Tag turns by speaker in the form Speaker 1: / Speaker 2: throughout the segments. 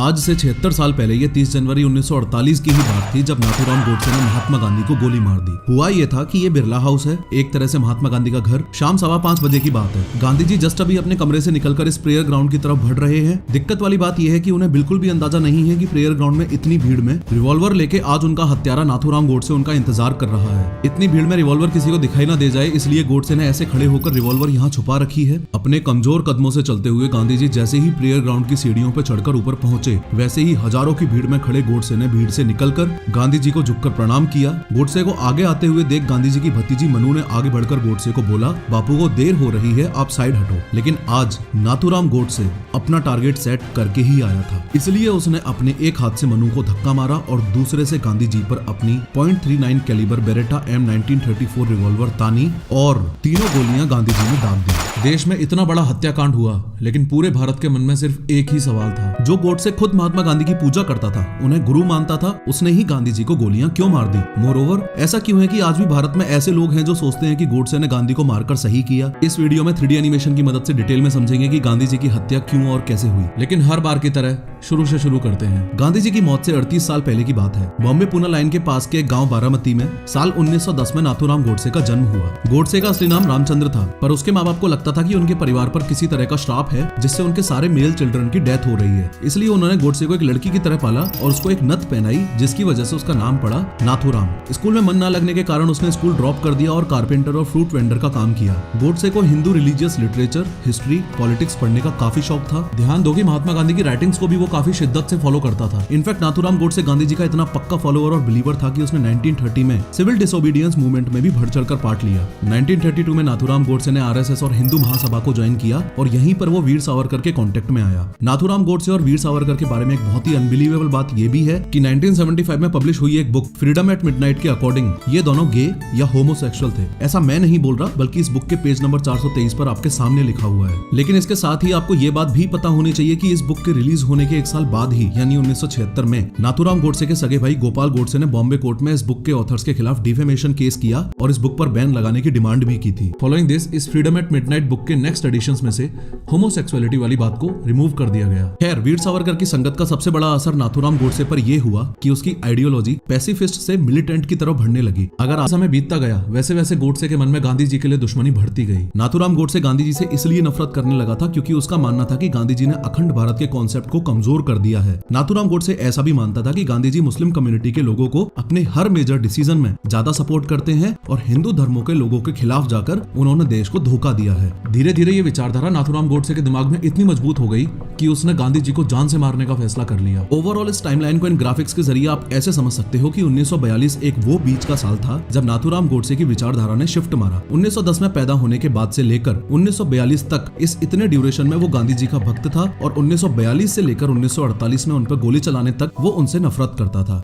Speaker 1: आज से 76 साल पहले ये 30 जनवरी 1948 की ही बात थी जब नाथूराम गोडसे ने महात्मा गांधी को गोली मार दी। हुआ ये था कि ये बिरला हाउस है, एक तरह से महात्मा गांधी का घर। शाम 5:15 बजे की बात है। गांधी जी जस्ट अभी अपने कमरे से निकलकर इस प्रेयर ग्राउंड की तरफ बढ़ रहे हैं। दिक्कत वाली बात यह है कि उन्हें बिल्कुल भी अंदाजा नहीं है कि प्रेयर ग्राउंड में इतनी भीड़ में रिवॉल्वर लेके आज उनका हत्यारा नाथूराम गोडसे उनका इंतजार कर रहा है। इतनी भीड़ में रिवॉल्वर किसी को दिखाई ना दे जाए इसलिए गोडसे ने ऐसे खड़े होकर रिवॉल्वर यहाँ छुपा रखी है। अपने कमजोर कदमों से चलते हुए गांधी जी जैसे ही प्रेयर ग्राउंड की सीढ़ियों पर चढ़कर ऊपर पहुंचे, वैसे ही हजारों की भीड़ में खड़े गोडसे ने भीड़ से निकलकर गांधी जी को झुककर प्रणाम किया। गोडसे को आगे आते हुए देख गांधी जी की भतीजी मनु ने आगे बढ़कर गोडसे को बोला, बापू को देर हो रही है, आप साइड हटो। लेकिन आज नाथूराम गोडसे अपना टारगेट सेट करके ही आया था, इसलिए उसने अपने एक हाथ से मनु को धक्का मारा और दूसरे से गांधी जी पर अपनी .39 कैलिबर बेरेटा M1934 रिवॉल्वर तानी और तीनों गोलियां गांधी जी ने दाग दी। देश में इतना बड़ा हत्याकांड हुआ, लेकिन पूरे भारत के मन में सिर्फ एक ही सवाल था। जो गोडसे खुद महात्मा गांधी की पूजा करता था, उन्हें गुरु मानता था, उसने ही गांधी जी को गोलियां क्यों मार दी? मोरओवर, ऐसा क्यों है कि आज भी भारत में ऐसे लोग हैं जो सोचते हैं कि गोडसे ने गांधी को मारकर सही किया? इस वीडियो में 3D एनिमेशन की मदद से डिटेल में समझेंगे कि गांधी जी की हत्या क्यों और कैसे हुई। लेकिन हर बार की तरह शुरू से शुरू करते हैं। गांधी जी की मौत से 38 साल पहले की बात है। बॉम्बे पुणे लाइन के पास के गांव बारामती में साल 1910 में नाथूराम गोडसे का जन्म हुआ। गोडसे का असली नाम रामचंद्र था, पर उसके माँ बाप को लगता था कि उनके परिवार पर किसी तरह का श्राप है जिससे उनके सारे मेल चिल्ड्रन की डेथ हो रही है। इसलिए उन्होंने गोडसे को एक लड़की की तरह पाला और उसको एक नथ पहनाई, जिसकी वजह से उसका नाम पड़ा नाथूराम। स्कूल में मन न लगने के कारण उसने स्कूल ड्रॉप कर दिया और कारपेंटर और फ्रूट वेंडर का काम किया। गोडसे को Hindu religious literature, history, politics पढ़ने का काफी शौक था। ध्यान दो कि महात्मा गांधी की राइटिंग्स को भी वो काफी शिद्दत से फॉलो करता था। इनफैक्ट नाथूराम गोडसे गांधी जी का इतना पक्का फॉलोअर और बिलीवर था कि उसने 1930 में सिविल डिसोबीडियंस मूवमेंट में भी बढ़ चढ़कर पार्ट लिया। 1932 में नाथूराम गोडसे ने RSS और हिंदू महासभा को ज्वाइन किया और यहीं पर वो वीर सावरकर के कांटेक्ट में आया। नाथूराम गोडसे और वीर सावरकर के बारे में एक बहुत ही अनबिलीवेबल बात ये भी है कि 1975 में पब्लिश हुई एक बुक फ्रीडम एट मिडनाइट के अकॉर्डिंग ये दोनों गे या होमोसेक्सुअल थे। ऐसा मैं नहीं बोल रहा, बल्कि इस बुक के पेज नंबर 423 पर आपके सामने लिखा हुआ है। लेकिन इसके साथ ही आपको ये बात भी पता होनी चाहिए कि इस बुक के रिलीज होने के एक साल बाद ही यानी 1976 में नाथूराम गोडसे के सगे भाई गोपाल गोडसे ने बॉम्बे कोर्ट में इस बुक के ऑथर्स के खिलाफ डिफेमेशन केस किया और इस बुक पर बैन लगाने की डिमांड भी की थी। फॉलोइंग दिस, इस फ्रीडम एट मिडनाइट बुक के नेक्स्ट एडिशंस में से होमोसेक्सुअलिटी वाली बात को रिमूव कर दिया गया। खैर, वीर सावरकर की संगत का सबसे बड़ा असर नाथूराम गोडसे पर यह हुआ कि उसकी आइडियोलॉजी पैसिफिस्ट से मिलिटेंट की तरफ बढ़ने लगी। अगर समय बीतता गया वैसे वैसे गोडसे के मन में गांधी जी के लिए दुश्मनी बढ़ती गई। नाथूराम गोडसे गांधी जी से इसलिए नफरत करने लगा था क्योंकि उसका मानना था कि गांधी जी ने अखंड भारत के कॉन्सेप्ट को कमजोर कर दिया है। नाथूराम गोडसे ऐसा भी मानता था कि गांधी जी मुस्लिम कम्युनिटी के लोगों को अपने हर मेजर डिसीजन में ज्यादा सपोर्ट करते हैं और हिंदू धर्मों के लोगों के खिलाफ जाकर उन्होंने देश को धोखा दिया है। धीरे धीरे ये विचारधारा नाथूराम गोडसे के दिमाग में इतनी मजबूत हो गई कि उसने गांधी जी को जान से मारने का फैसला कर लिया। ओवरऑल इस टाइमलाइन को इन ग्राफिक्स के जरिए आप ऐसे समझ सकते हो कि 1942 एक वो बीच का साल था जब नाथूराम गोडसे की विचारधारा ने शिफ्ट मारा। 1910 में पैदा होने के बाद से लेकर 1942 तक इस इतने ड्यूरेशन में वो गांधी जी का भक्त था और 1942 से लेकर 1948 में उन पर गोली चलाने तक वो उनसे नफरत करता था।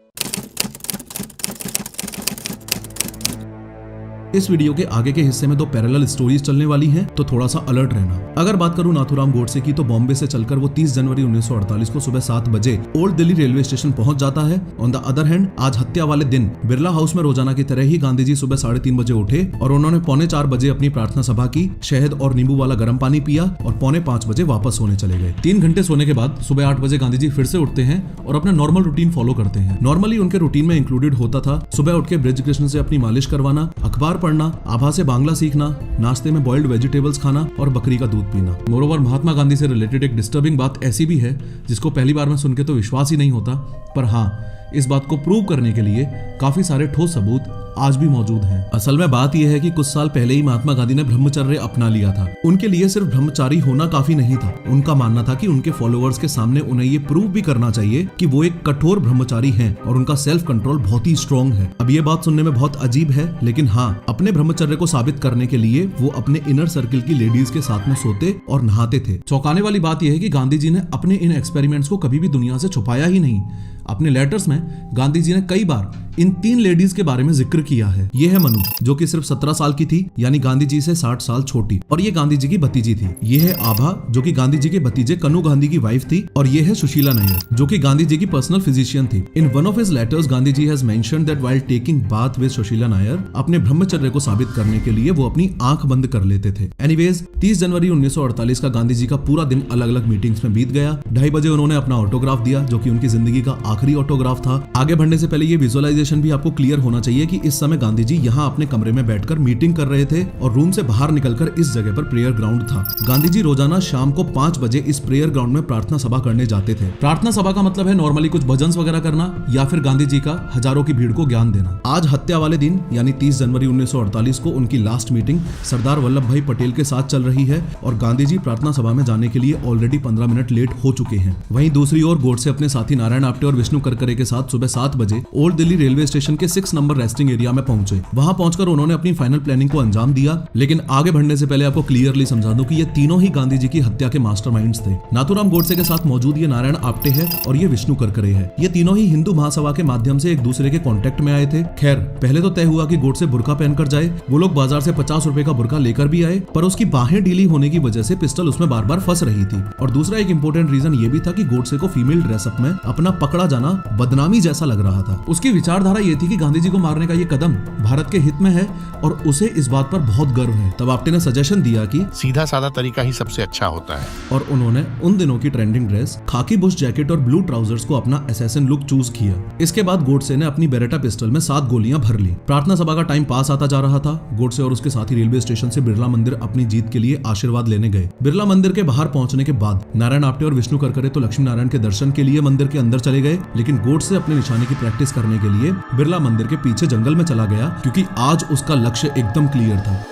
Speaker 1: इस वीडियो के आगे के हिस्से में 2 पैरेलल स्टोरीज चलने वाली हैं, तो थोड़ा सा अलर्ट रहना। अगर बात करूं नाथूराम गोडसे की, तो बॉम्बे से चलकर वो 30 जनवरी 1948 को सुबह 7 बजे ओल्ड दिल्ली रेलवे स्टेशन पहुंच जाता है। ऑन द अदर हैंड, आज हत्या वाले दिन बिरला हाउस में रोजाना की तरह ही गांधी जी सुबह 3:30 बजे उठे और उन्होंने 4:45 बजे अपनी प्रार्थना सभा की, शहद और नींबू वाला गर्म पानी पिया और 4:45 बजे वापस सोने चले गए। 3 घंटे सोने के बाद सुबह 8 बजे गांधी जी फिर से उठते हैं और अपना नॉर्मल रूटीन फॉलो करते हैं। नॉर्मली उनके रूटीन में इंक्लूडेड होता था सुबह उठ के ब्रिज कृष्ण से अपनी मालिश करवाना, अखबार पढ़ना, आभा से बांग्ला सीखना, नाश्ते में बॉइल्ड वेजिटेबल्स खाना और बकरी का दूध पीना। मोरोवर, महात्मा गांधी से रिलेटेड एक डिस्टर्बिंग बात ऐसी भी है जिसको पहली बार में सुन के तो विश्वास ही नहीं होता, पर हाँ, इस बात को प्रूव करने के लिए काफी सारे ठोस सबूत आज भी मौजूद हैं। असल में बात यह है कि कुछ साल पहले ही महात्मा गांधी ने ब्रह्मचर्य अपना लिया था। उनके लिए सिर्फ ब्रह्मचारी होना काफी नहीं था। उनका मानना था कि उनके फॉलोअर्स के सामने उन्हें ये प्रूव भी करना चाहिए कि वो एक कठोर ब्रह्मचारी हैं और उनका सेल्फ कंट्रोल बहुत ही स्ट्रॉन्ग है। अब ये बात सुनने में बहुत अजीब है, लेकिन हाँ, अपने ब्रह्मचर्य को साबित करने के लिए वो अपने इनर सर्किल की लेडीज के साथ में सोते और नहाते थे। चौंकाने वाली बात यह है कि गांधी जी ने अपने इन एक्सपेरिमेंट्स को कभी भी दुनिया से छुपाया ही नहीं। अपने लेटर्स में गांधी जी ने कई बार इन 3 लेडीज के बारे में जिक्र किया है। ये है मनु, जो कि सिर्फ 17 साल की थी, यानी गांधी जी से 60 साल छोटी, और ये गांधी जी की भतीजी थी। ये है आभा, जो कि गांधी जी के भतीजे कन्हू गांधी की वाइफ थी, और ये है सुशीला नायर, जो कि गांधी जी की पर्सनल फिजिशियन थी। In one of his letters Gandhi ji has mentioned that while taking bath with Sushila Nair, अपने ब्रह्मचर्य को साबित करने के लिए वो अपनी आंख बंद कर लेते थे। एनीवेज 30 जनवरी 1948 का गांधी जी का पूरा दिन अलग अलग मीटिंग्स में बीत गया। 2:30 बजे उन्होंने अपना ऑटोग्राफ दिया, जो कि उनकी जिंदगी का आखिरी ऑटोग्राफ था। आगे बढ़ने से पहले ये विजुअलाइजेशन भी आपको क्लियर होना चाहिए कि इस समय गांधी जी यहाँ अपने कमरे में बैठकर मीटिंग कर रहे थे और रूम से बाहर निकलकर इस जगह पर प्रेयर ग्राउंड था। गांधी जी रोजाना शाम को 5 बजे इस प्रेयर ग्राउंड में प्रार्थना सभा करने जाते थे। प्रार्थना सभा का मतलब है नॉर्मली कुछ भजन्स वगैरह करना या फिर गांधी जी का हजारों की भीड़ को ज्ञान देना। आज हत्या वाले दिन यानी 30 जनवरी 1948 को उनकी लास्ट मीटिंग सरदार वल्लभ भाई पटेल के साथ चल रही है और गांधी जी प्रार्थना सभा में जाने के लिए ऑलरेडी 15 मिनट लेट हो चुके हैं। वहीं दूसरी ओर गोडसे अपने साथी नारायण आप्टे और विष्णु करकरे के साथ सुबह 7 बजे ओल्ड दिल्ली रेलवे स्टेशन के 6 नंबर रेस्टिंग एरिया में पहुंचे। वहां पहुंचकर उन्होंने अपनी फाइनल प्लानिंग को अंजाम दिया। लेकिन आगे बढ़ने से पहले आपको क्लियरली समझा दूं कि ये तीनों ही गांधी जी की हत्या के मास्टरमाइंड्स थे। नाथूराम गोडसे के साथ मौजूद ये नारायण आप्टे है और ये विष्णु करकरे है। ये तीनों ही हिंदू महासभा के माध्यम से एक दूसरे के कांटेक्ट में आए थे। खैर, पहले तो तय हुआ कि गोडसे बुर्का पहनकर जाए। वो लोग बाजार से 50 रुपए का बुर्का लेकर भी आए, पर उसकी बाहें ढीली होने की वजह से पिस्टल उसमें बार बार फंस रही थी। और दूसरा एक इंपॉर्टेंट रीजन ये भी था कि गोडसे को फीमेल ड्रेसअप में अपना पकड़ा जाना बदनामी जैसा लग रहा था। उसकी विचारधारा ये थी कि गांधी जी को मारने का ये कदम भारत के हित में है और उसे इस बात पर बहुत गर्व है। तब आप्टे ने सजेशन दिया कि
Speaker 2: सीधा साधा तरीका ही सबसे अच्छा होता है,
Speaker 1: और उन्होंने उन दिनों की ट्रेंडिंग ड्रेस खाकी बुश जैकेट और ब्लू ट्राउजर्स को अपना असैसिन लुक चूज किया। इसके बाद गोडसे ने अपनी बेरेटा पिस्टल में 7 गोलियां भर ली। प्रार्थना सभा का टाइम पास आता जा रहा था। गोडसे और उसके साथी रेलवे स्टेशन से बिरला मंदिर अपनी जीत के लिए आशीर्वाद लेने गए। बिरला मंदिर के बाहर पहुंचने के बाद नारायण आप्टे और विष्णु करकरे तो लक्ष्मी नारायण के दर्शन के लिए मंदिर के अंदर चले गए, लेकिन गोडसे अपने निशाने की प्रैक्टिस करने के लिए बिरला मंदिर के पीछे जंगल में चला गया, क्योंकि आज उसका लक्ष्य एकदम क्लियर था।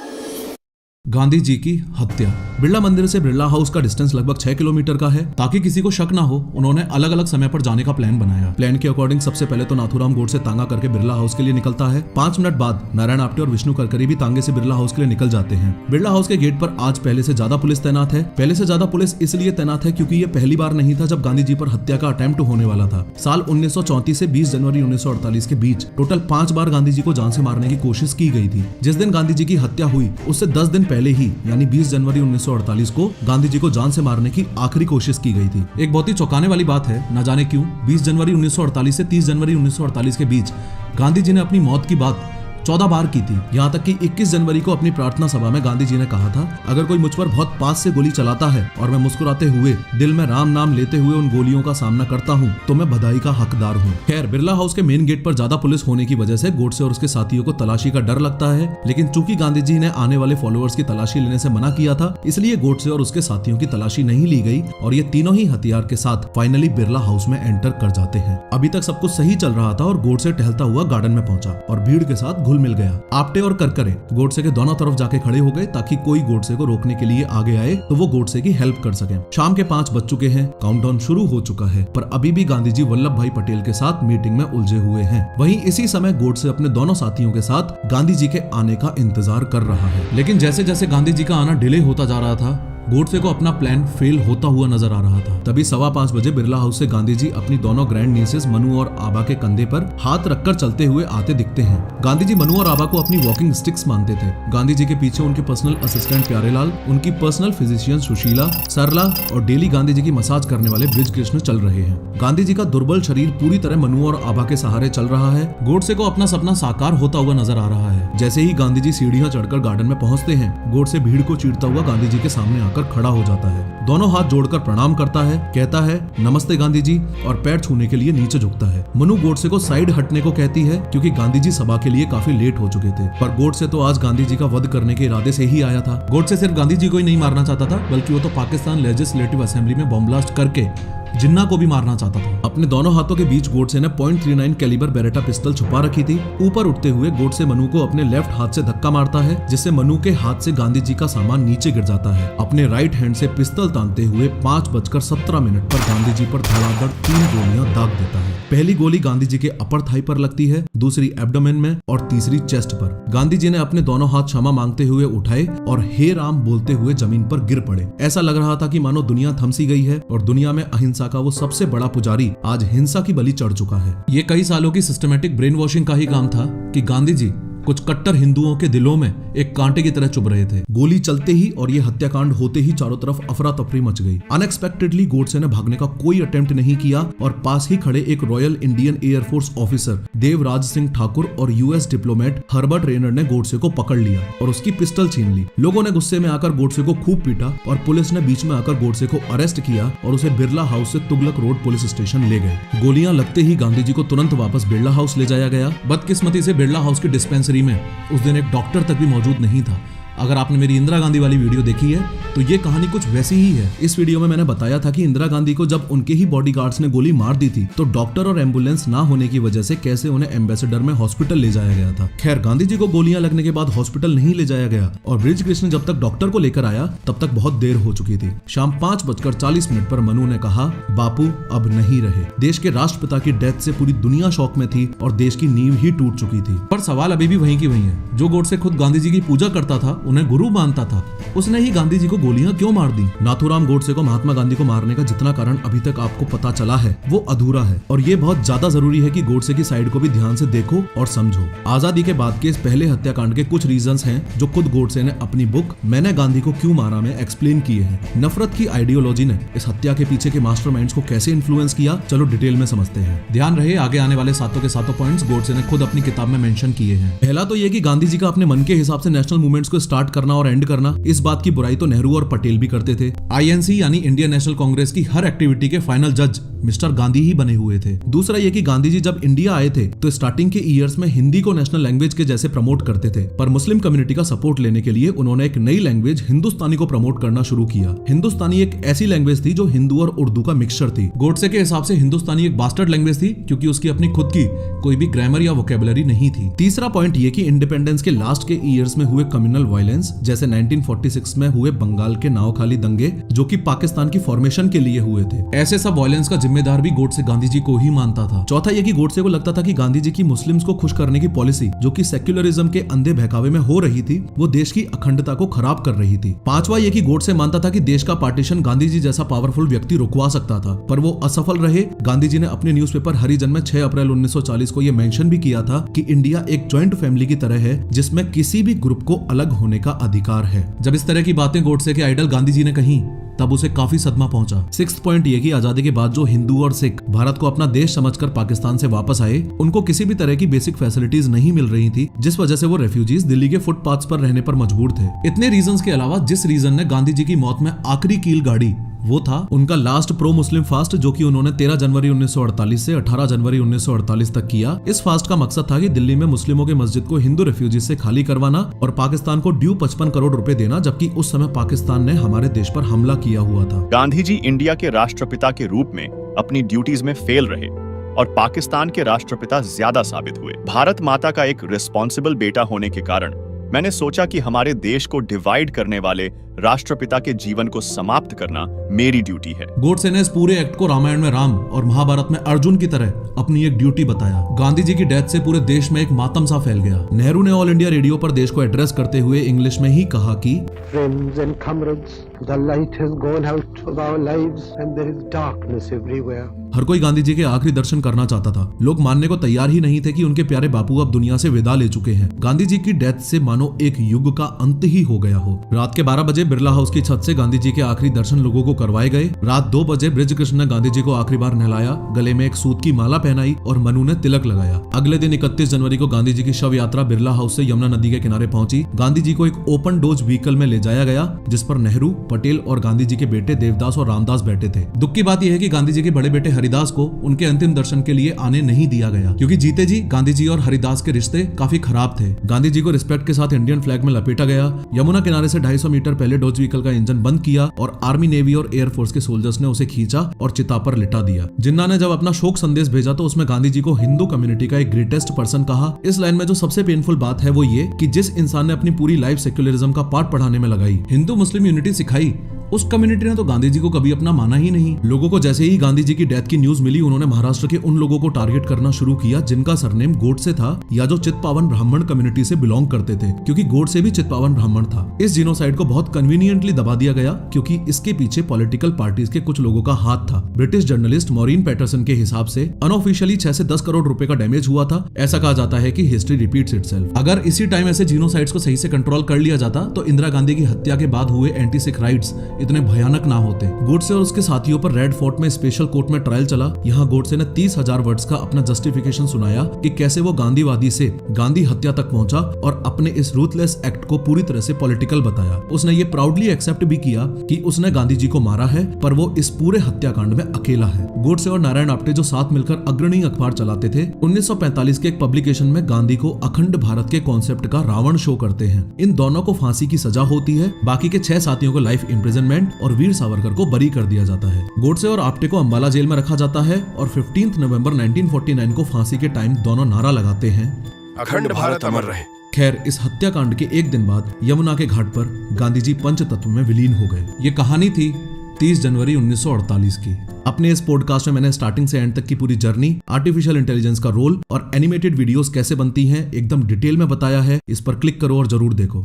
Speaker 1: गांधी जी की हत्या। बिरला मंदिर से बिरला हाउस का डिस्टेंस लगभग 6 किलोमीटर का है। ताकि किसी को शक ना हो, उन्होंने अलग अलग समय पर जाने का प्लान बनाया। प्लान के अकॉर्डिंग सबसे पहले तो नाथूराम गोडसे तांगा करके बिरला हाउस के लिए निकलता है। 5 मिनट बाद नारायण आप्टे और विष्णु करकरे भी तांगे से बिरला हाउस के लिए निकल जाते हैं। बिरला हाउस के गेट पर आज पहले से ज्यादा पुलिस तैनात है। पहले से ज्यादा पुलिस इसलिए तैनात है क्योंकि ये पहली बार नहीं था जब गांधी जी पर हत्या का अटेम्प्ट होने वाला था। साल 1934 से 20 जनवरी 1948 के बीच टोटल 5 बार गांधी जी को जान से मारने की कोशिश की गई थी। जिस दिन गांधी जी की हत्या हुई उससे 10 दिन पहले ही यानी 20 जनवरी 1948 को गांधी जी को जान से मारने की आखिरी कोशिश की गई थी। एक बहुत ही चौंकाने वाली बात है, न जाने क्यों 20 जनवरी 1948 से 30 जनवरी 1948 के बीच गांधी जी ने अपनी मौत की बात 14 बार की थी। यहाँ तक कि 21 जनवरी को अपनी प्रार्थना सभा में गांधी जी ने कहा था, अगर कोई मुझ पर बहुत पास से गोली चलाता है और मैं मुस्कुराते हुए दिल में राम नाम लेते हुए उन गोलियों का सामना करता हूँ तो मैं बधाई का हकदार हूँ। खैर, बिरला हाउस के मेन गेट पर ज्यादा पुलिस होने की वजह से गोडसे और उसके साथियों को तलाशी का डर लगता है, लेकिन चूंकि गांधी जी ने आने वाले फॉलोअर्स की तलाशी लेने से मना किया था, इसलिए गोडसे और उसके साथियों की तलाशी नहीं ली गई और ये तीनों ही हथियार के साथ फाइनली बिरला हाउस में एंटर कर जाते हैं। अभी तक सब कुछ सही चल रहा था और गोडसे टहलता हुआ गार्डन में पहुंचा और भीड़ के साथ घुल मिल गया। आप्टे और करकरे गोडसे के दोनों तरफ जाके खड़े हो गए ताकि कोई गोडसे को रोकने के लिए आगे आए तो वो गोडसे की हेल्प कर सके। शाम के 5 बज चुके हैं, काउंटडाउन शुरू हो चुका है, पर अभी भी गांधी जी वल्लभ भाई पटेल के साथ मीटिंग में उलझे हुए हैं। वहीं इसी समय गोडसे अपने दोनों साथियों के साथ गांधी जी के आने का इंतजार कर रहा है। लेकिन जैसे जैसे गांधी जी का आना डिले होता जा रहा था, गोडसे को अपना प्लान फेल होता हुआ नजर आ रहा था। तभी 5:15 बजे बिरला हाउस से गांधी जी अपनी दोनों ग्रैंड नीसेस मनु और आबा के कंधे पर हाथ रखकर चलते हुए आते दिखते हैं। गांधी जी मनु और आबा को अपनी वॉकिंग स्टिक्स मानते थे। गांधी जी के पीछे उनके पर्सनल असिस्टेंट प्यारेलाल, उनकी पर्सनल फिजिशियन सुशीला, सरला और डेली गांधी जी की मसाज करने वाले ब्रिज कृष्ण चल रहे हैं। गांधी जी का दुर्बल शरीर पूरी तरह मनु और आबा के सहारे चल रहा है। गोडसे को अपना सपना साकार होता हुआ नजर आ रहा है। जैसे ही गांधी जी सीढ़ियां चढ़कर गार्डन में पहुंचते हैं, गोडसे भीड़ को चीरता हुआ गांधी जी के सामने आकर खड़ा हो जाता है। दोनों हाथ जोड़कर प्रणाम करता है, कहता है नमस्ते गांधी जी और पैर छूने के लिए नीचे झुकता है। मनु गोडसे को साइड हटने को कहती है क्योंकि गांधी जी सभा के लिए काफी लेट हो चुके थे, पर गोडसे तो आज गांधी जी का वध करने के इरादे से ही आया था। गोडसे सिर्फ गांधी जी को ही नहीं मारना चाहता था, बल्कि वो तो पाकिस्तान लेजिस्लेटिव असेंबली में बम ब्लास्ट करके जिन्ना को भी मारना चाहता था। अपने दोनों हाथों के बीच गोडसे ने .39 कैलिबर बेरेटा पिस्टल छुपा रखी थी। ऊपर उठते हुए गोडसे मनु को अपने लेफ्ट हाथ से धक्का मारता है, जिससे मनु के हाथ से गांधी जी का सामान नीचे गिर जाता है। अपने राइट हैंड से पिस्टल तानते हुए 5:17 पर गांधी जी पर धड़ाधड़ 3 गोलियां दाग देता है। पहली गोली गांधी जी के अपर थाई पर लगती है, दूसरी एब्डोमेन में और तीसरी चेस्ट पर। गांधी जी ने अपने दोनों हाथ क्षमा मांगते हुए उठाए और हे राम बोलते हुए जमीन पर गिर पड़े। ऐसा लग रहा था कि मानो दुनिया थम सी गई है और दुनिया में अहिंसा हिंसा का वो सबसे बड़ा पुजारी आज हिंसा की बलि चढ़ चुका है। ये कई सालों की सिस्टमेटिक ब्रेन वॉशिंग का ही काम था कि गांधी जी कुछ कट्टर हिंदुओं के दिलों में एक कांटे की तरह चुभ रहे थे। गोली चलते ही और ये हत्याकांड होते ही चारों तरफ अफरा तफरी मच गई। अनएक्सपेक्टेडली गोडसे ने भागने का कोई अटेम्प्ट नहीं किया और पास ही खड़े एक royal Indian air force officer Devraj Singh Thakur और यूएस डिप्लोमेट हर्बर्ट रेनर ने गोडसे को पकड़ लिया और उसकी पिस्टल छीन ली। लोगों ने गुस्से में आकर गोडसे को खूब पीटा और पुलिस ने बीच में आकर गोडसे को अरेस्ट किया और उसे बिरला हाउस से तुगलक रोड पुलिस स्टेशन ले गए। गोलियां लगते ही गांधी जी को तुरंत वापस बिरला हाउस ले जाया गया। बदकिस्मती से बिरला हाउस की डिस्पेंसरी में उस दिन एक डॉक्टर तक भी मौजूद नहीं था। अगर आपने मेरी इंदिरा गांधी वाली वीडियो देखी है तो ये कहानी कुछ वैसी ही है। इस वीडियो में मैंने बताया था कि इंदिरा गांधी को जब उनके ही बॉडीगार्ड्स ने गोली मार दी थी तो डॉक्टर और एम्बुलेंस ना होने की वजह से कैसे उन्हें एम्बेसडर में हॉस्पिटल ले जाया गया था। खैर, गांधी जी को गोलियां लगने के बाद हॉस्पिटल नहीं ले जाया गया और बृज कृष्ण जब तक डॉक्टर को लेकर आया तब तक बहुत देर हो चुकी थी। शाम 5:40 पर मनु ने कहा, बापू अब नहीं रहे। देश के राष्ट्रपिता की डेथ से पूरी दुनिया शौक में थी और देश की नींव ही टूट चुकी थी। पर सवाल अभी भी वहीं की वहीं है। जो गोडसे खुद गांधी जी की पूजा करता था, उन्हें गुरु मानता था, उसने ही गांधी जी को गोलियां क्यों मार दी? नाथूराम गोडसे को महात्मा गांधी को मारने का जितना कारण अभी तक आपको पता चला है वो अधूरा है और ये बहुत ज्यादा जरूरी है कि गोडसे की साइड को भी ध्यान से देखो और समझो। आजादी के बाद के इस पहले हत्याकांड के कुछ रीजंस हैं जो खुद गोडसे ने अपनी बुक मैंने गांधी को क्यों मारा में एक्सप्लेन किए हैं। नफरत की आइडियोलॉजी ने इस हत्या के पीछे के मास्टरमाइंड्स को कैसे इन्फ्लुएंस किया, चलो डिटेल में समझते हैं। ध्यान रहे, आगे आने वाले सातों के सातों पॉइंट्स गोडसे ने खुद अपनी किताब में मेंशन किए हैं। पहला तो ये कि गांधी जी का अपने मन के हिसाब से नेशनल मूवमेंट्स को स्टार्ट करना और एंड करना, इस बात की बुराई तो नेहरू और पटेल भी करते थे। आईएनसी यानी इंडियन नेशनल कांग्रेस की हर एक्टिविटी के फाइनल जज मिस्टर गांधी ही बने हुए थे। दूसरा ये कि गांधी जी जब इंडिया आए थे तो स्टार्टिंग के ईयर्स में हिंदी को नेशनल लैंग्वेज के जैसे प्रमोट करते थे, पर मुस्लिम कम्युनिटी का सपोर्ट लेने के लिए उन्होंने एक नई लैंग्वेज हिंदुस्तानी को प्रमोट करना शुरू किया। हिंदुस्तानी एक ऐसी लैंग्वेज थी जो हिंदू और उर्दू का मिक्सचर थी। गोडसे के हिसाब से हिंदुस्तानी एक बास्टर्ड लैंग्वेज थी क्योंकि उसकी अपनी खुद की कोई भी ग्रामर या वोकेबुलरी नहीं थी। तीसरा पॉइंट ये कि इंडिपेंडेंस के लास्ट के ईयर्स में हुए कम्युनल वायलेंस, जैसे 1946 में हुए बंगाल के नावखाली दंगे जो कि पाकिस्तान की फॉर्मेशन के लिए हुए थे, ऐसे सब वायलेंस का जिम्मेदार भी गोडसे गांधी जी को ही मानता था। चौथा ये कि गोडसे को लगता था कि गांधी जी की मुस्लिम्स को खुश करने की पॉलिसी जो कि सेक्युलरिज्म के अंधे बहकावे में हो रही थी वो देश की अखंडता को खराब कर रही थी। पांचवा ये कि गोडसे मानता था कि देश का पार्टीशन गांधी जी जैसा पावरफुल व्यक्ति रुकवा सकता था, पर वो असफल रहे। गांधी जी ने अपने न्यूज़पेपर हरिजन में 6 अप्रैल 1940 को यह मेंशन भी किया था कि इंडिया एक जॉइंट फैमिली की तरह है जिसमें किसी भी ग्रुप को अलग होने का अधिकार है। जब इस तरह की बातें गोडसे के आइडल गांधी जी ने कही तब उसे काफी सदमा पहुंचा। सिक्स्थ पॉइंट ये कि आजादी के बाद जो हिंदू और सिख भारत को अपना देश समझकर पाकिस्तान से वापस आए, उनको किसी भी तरह की बेसिक फैसिलिटीज नहीं मिल रही थी, जिस वजह से वो रेफ्यूजीज दिल्ली के फुटपाथ्स पर रहने पर मजबूर थे। इतने रीजंस के अलावा जिस रीजन ने गांधी जी की मौत में आखिरी कील गाड़ी वो था उनका लास्ट प्रो मुस्लिम फास्ट जो कि उन्होंने 13 जनवरी 1948 से 18 जनवरी 1948 तक किया। इस फास्ट का मकसद था कि दिल्ली में मुस्लिमों के मस्जिद को हिंदू रेफ्यूजीज से खाली करवाना और पाकिस्तान को ड्यू 55 करोड़ रुपए देना, जबकि उस समय पाकिस्तान ने हमारे देश पर हमला किया हुआ था।
Speaker 3: गांधी जी इंडिया के राष्ट्रपिता के रूप में अपनी ड्यूटीज में फेल रहे और पाकिस्तान के राष्ट्रपिता ज्यादा साबित हुए। भारत माता का एक रिस्पॉन्सिबल बेटा होने के कारण मैंने सोचा कि हमारे देश को डिवाइड करने वाले राष्ट्रपिता के जीवन को समाप्त करना मेरी ड्यूटी है।
Speaker 1: गोडसे ने इस पूरे एक्ट को रामायण में राम और महाभारत में अर्जुन की तरह अपनी एक ड्यूटी बताया। गांधी जी की डेथ से पूरे देश में एक मातम सा फैल गया। नेहरू ने ऑल इंडिया रेडियो पर देश को एड्रेस करते हुए इंग्लिश में ही कहा कि
Speaker 4: Friends and comrades, the light has gone out of our lives and there is darkness everywhere.
Speaker 1: हर कोई गांधी जी के आखिरी दर्शन करना चाहता था। लोग मानने को तैयार ही नहीं थे कि उनके प्यारे बापू अब दुनिया से विदा ले चुके हैं। गांधी जी की डेथ से मानो एक युग का अंत ही हो गया हो। रात के 12 बजे बिरला हाउस की छत से गांधी जी के आखिरी दर्शन लोगों को करवाए गए। रात 2 बजे बृज कृष्ण ने गांधी जी को आखिरी बार नहलाया, गले में एक सूत की माला पहनाई और मनु ने तिलक लगाया। अगले दिन 31 जनवरी को गांधी जी की शव यात्रा बिरला हाउस से यमुना नदी के किनारे पहुंची। गांधी जी को एक ओपन डोज व्हीकल में ले जाया गया जिस पर नेहरू, पटेल और गांधी जी के बेटे देवदास और रामदास बैठे थे। दुख की बात यह है कि गांधी जी के बड़े बेटे हरिदास को उनके अंतिम दर्शन के लिए आने नहीं दिया गया, क्योंकि जीते जी गांधी जी और हरिदास के रिश्ते काफी खराब थे। गांधी जी को रिस्पेक्ट के साथ इंडियन फ्लैग में लपेटा गया। यमुना किनारे से 250 मीटर पहले डोज व्हीकल का इंजन बंद किया और आर्मी, नेवी और एयरफोर्स के सोल्जर्स ने उसे खींचा और चिता पर लिटा दिया। जिन्ना ने जब अपना शोक संदेश भेजा तो उसमें गांधी जी को हिंदू कम्युनिटी का एक ग्रेटेस्ट पर्सन कहा। इस लाइन में जो सबसे पेनफुल बात है वो ये कि जिस इंसान ने अपनी पूरी लाइफ सेक्युलरिज्म का पाठ पढ़ाने में लगाई, हिंदू मुस्लिम यूनिटी सिखाई उस कम्युनिटी ने तो गांधी जी को कभी अपना माना ही नहीं। लोगों को जैसे ही गांधी जी की डेथ की न्यूज मिली, उन्होंने महाराष्ट्र के उन लोगों को टारगेट करना शुरू किया जिनका सरनेम गोडसे था या जो चित्पावन ब्राह्मण कम्युनिटी से बिलोंग करते थे, क्योंकि गोडसे भी चित्पावन ब्राह्मण था। इस जीनोसाइड को बहुत कन्वीनियंटली दबा दिया गया क्योंकि इसके पीछे पॉलिटिकल पार्टीज के कुछ लोगों का हाथ था। ब्रिटिश जर्नलिस्ट मॉरीन पैटरसन के हिसाब से अनऑफिशियली 6 से 10 करोड़ रुपए का डैमेज हुआ था। ऐसा कहा जाता है कि हिस्ट्री रिपीट्स इटसेल्फ। अगर इसी टाइम ऐसे जीनोसाइड्स को सही से कंट्रोल कर लिया जाता तो इंदिरा गांधी की हत्या के बाद हुए एंटी सिख राइट्स इतने भयानक ना होते। गोडसे और उसके साथियों पर रेड फोर्ट में स्पेशल कोर्ट में ट्रायल चला। यहाँ गोडसे ने 30,000 वर्ड्स का अपना जस्टिफिकेशन सुनाया कि कैसे वो गांधीवादी से गांधी हत्या तक पहुंचा और अपने इस रूथलेस एक्ट को पूरी तरह से पॉलिटिकल बताया। उसने ये प्राउडली एक्सेप्ट भी किया कि उसने गांधी जी को मारा है, पर वो इस पूरे हत्याकांड में अकेला है। गोडसे और नारायण आप्टे जो साथ मिलकर अग्रणी अखबार चलाते थे, 1945 के एक पब्लिकेशन में गांधी को अखंड भारत के कॉन्सेप्ट का रावण शो करते हैं। इन दोनों को फांसी की सजा होती है, बाकी के 6 साथियों को लाइफ इम्प्रिजनमेंट और वीर सावरकर को बरी कर दिया जाता है। गोडसे और आप्टे को अंबाला जेल में रखा जाता है और 15 नवंबर 1949 को फांसी के टाइम दोनों नारा लगाते हैं,
Speaker 5: अखंड भारत अमर रहे।
Speaker 1: खैर, इस हत्याकांड के एक दिन बाद यमुना के घाट पर गांधी जी पंचतत्व में विलीन हो गए। ये कहानी थी 30 जनवरी 1948 की। अपने इस पॉडकास्ट में मैंने स्टार्टिंग से एंड तक की पूरी जर्नी, आर्टिफिशियल इंटेलिजेंस का रोल और एनिमेटेड वीडियोस कैसे बनती हैं एकदम डिटेल में बताया है। इस पर क्लिक करो और जरूर देखो।